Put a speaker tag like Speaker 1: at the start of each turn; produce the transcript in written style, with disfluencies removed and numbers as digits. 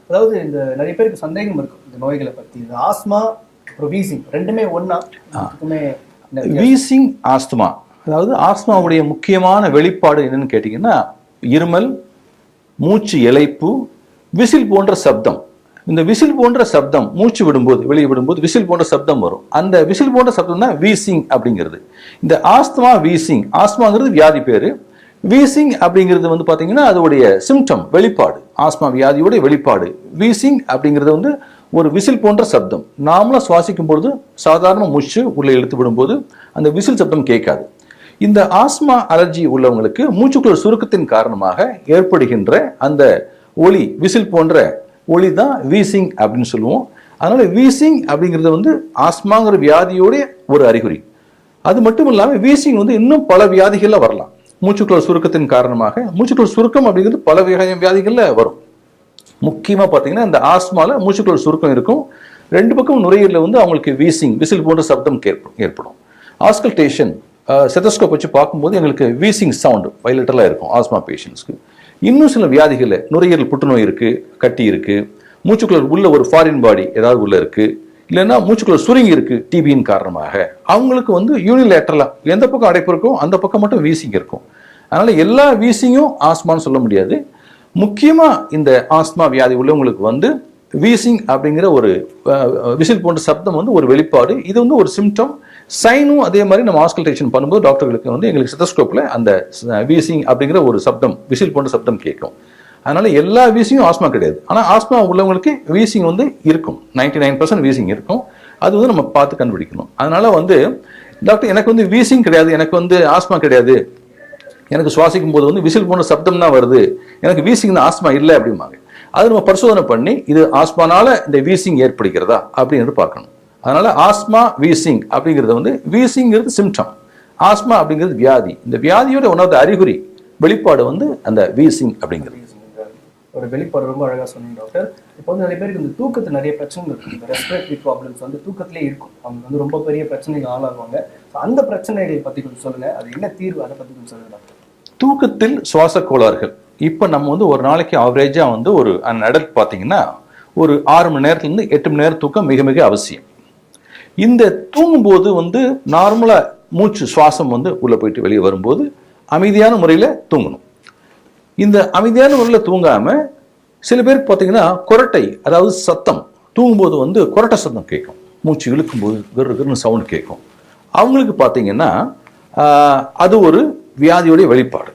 Speaker 1: அதாவது இந்த நிறைய பேருக்கு சந்தேகம் இருக்கும் இந்த நோய்களை பத்தி. இந்த ஆஸ்மா அப்புறம் வீசிங் ரெண்டுமே ஒண்ணா?
Speaker 2: வீசிங் ஆஸ்துமா, அதாவது ஆஸ்துமாவுடைய முக்கியமான வெளிப்பாடு என்னன்னு கேட்டீங்கன்னா இருமல், மூச்சு இழைப்பு, விசில் போன்ற சப்தம். இந்த விசில் போன்ற சப்தம் மூச்சு விடும்போது வெளியே விடும்போது விசில் போன்ற சப்தம் வரும். அந்த விசில் போன்ற சப்தம் தான் வீசிங் அப்படிங்கிறது. இந்த ஆஸ்துமா வீசிங், ஆஸ்துமாங்கிறது வியாதி பேரு, வீசிங் அப்படிங்கிறது வந்து பாத்தீங்கன்னா அதோடைய சிம்டம் வெளிப்பாடு, ஆஸ்மா வியாதியோடைய வெளிப்பாடு. வீசிங் அப்படிங்கிறது வந்து ஒரு விசில் போன்ற சப்தம். நாமளா சுவாசிக்கும் பொழுது சாதாரண மூச்சு உள்ள இழுத்து விடும்போது அந்த விசில் சப்தம் கேட்காது. இந்த ஆஸ்மா அலர்ஜி உள்ளவங்களுக்கு மூச்சுக்குள்ள சுருக்கத்தின் காரணமாக ஏற்படுகின்ற அந்த ஒலி, விசில் போன்ற ஒலி தான் வீசிங் அப்படின்னு சொல்லுவோம். அதனால வீசிங் அப்படிங்கிறது வந்து ஆஸ்மாங்கிற வியாதியோடைய ஒரு அறிகுறி. அது மட்டும் இல்லாமல் வீசிங் வந்து இன்னும் பல வியாதிகள்ல வரலாம். மூச்சுக்குள்ள சுருக்கத்தின் காரணமாக, மூச்சுக்குள்ள சுருக்கம் அப்படிங்கிறது பல வியாதிகள்ல வரும். முக்கியமா பாத்தீங்கன்னா இந்த ஆஸ்மால மூச்சுக்குள்ள சுருக்கம் இருக்கும். ரெண்டு பக்கம் நுரையீரல வந்து அவங்களுக்கு வீசிங், விசில் போன்ற சப்தம் ஏற்படும். ஆஸ்கல்டேஷன், ஸ்டெத்தோஸ்கோப் வச்சு பார்க்கும்போது எங்களுக்கு வீசிங் சவுண்ட் பைலேட்டரலா இருக்கும் ஆஸ்மா பேஷண்ட்ஸ்க்கு. இன்னும் சில வியாதிகள்ல நுரையீரல் புற்றுநோய் இருக்கு, கட்டி இருக்கு, மூச்சுக்குள்ள உள்ள ஒரு ஃபாரின் பாடி ஏதாவது உள்ள இருக்கு, இல்லைன்னா மூச்சுக்குள்ள சுருங்கி இருக்கு டிபியின் காரணமாக, அவங்களுக்கு வந்து யூனிலேட்டரலா எந்த பக்கம் அடைப்பு இருக்கோ அந்த பக்கம் மட்டும் வீசிங் இருக்கும். அதனால எல்லா வீசிங்கும் ஆஸ்மான்னு சொல்ல முடியாது. முக்கியமா இந்த ஆஸ்மா வியாதி உள்ளவங்களுக்கு வந்து வீசிங் அப்படிங்கிற ஒரு விசில் போன்ற சப்தம் வந்து ஒரு வெளிப்பாடு. இது வந்து ஒரு சிம்டம். சைனும் அதே மாதிரி நம்ம ஆஸ்கல்டேஷன் பண்ணும்போது டாக்டர்களுக்கு வந்து எங்களுக்கு ஸ்டெத்தோஸ்கோப்ல அந்த வீசிங் அப்படிங்கிற ஒரு சப்தம், விசில் போன்ற சப்தம் கேட்கும். அதனால எல்லா வீசிங்கும் ஆஸ்மா கிடையாது. ஆனா ஆஸ்மா உள்ளவங்களுக்கு வீசிங் வந்து இருக்கும், 99% வீசிங் இருக்கும். அது வந்து நம்ம பார்த்து கண்டுபிடிக்கணும். அதனால வந்து டாக்டர் எனக்கு வந்து வீசிங் கிடையாது, எனக்கு வந்து ஆஸ்மா கிடையாது, எனக்கு சுவாசிக்கும் போது வந்து விசில் போன்ற சப்தம் தான் வருது, எனக்கு வீசிங் தான் ஆஸ்மா இல்லை அப்படிம்பாங்க. அது நம்ம பரிசோதனை பண்ணி இது ஆஸ்மானால இந்த வீசிங் ஏற்படுகிறதா அப்படின்னு பார்க்கணும். அதனால ஆஸ்மா வீசிங் அப்படிங்கிறது வந்து வீசிங்கிறது சிம்டம், ஆஸ்மா அப்படிங்கிறது வியாதி. இந்த வியாதியோட ஒன்றாவது அறிகுறி வெளிப்பாடு வந்து அந்த வீசிங் அப்படிங்கிறது
Speaker 1: ஒரு வெளிப்பாடு. ரொம்ப அழகா சொன்னீங்க டாக்டர். இப்போ வந்து நிறைய பேருக்கு இந்த தூக்கத்தில் நிறைய பிரச்சனைகள் இருக்கும். இந்த ரெஸ்பிரேட்டரி ப்ராப்ளம்ஸ் வந்து தூக்கத்திலே இருக்கும். அவங்க வந்து ரொம்ப பெரிய பிரச்சனைகள் ஆளாகுவாங்க. அந்த பிரச்சனைகளை பத்தி கொஞ்சம் சொல்லுங்க, அது என்ன தீர்வு, அதை பத்தி கொஞ்சம் சொல்லுங்க டாக்டர்.
Speaker 2: தூக்கத்தில் சுவாச கோளாறுகள் இப்போ நம்ம வந்து ஒரு நாளைக்கு ஆவரேஜா வந்து ஒரு அடல்ட் பார்த்தீங்கன்னா ஒரு 6 மணி நேரத்துலேருந்து 8 மணி நேரம் தூக்கம் மிக மிக அவசியம். இந்த தூங்கும்போது வந்து நார்மலா மூச்சு சுவாசம் வந்து உள்ள போயிட்டு வெளியே வரும்போது அமைதியான முறையில தூங்கணும். இந்த அமைதியான முறையில் தூங்காம சில பேருக்கு பார்த்தீங்கன்னா கொரட்டை, அதாவது சத்தம், தூங்கும்போது வந்து கொரட்டை சத்தம் கேட்கும், மூச்சு இழுக்கும்போது கிருன்னு சவுண்ட் கேட்கும். அவங்களுக்கு பார்த்தீங்கன்னா அது ஒரு வியாதியோடைய வெளிப்பாடு.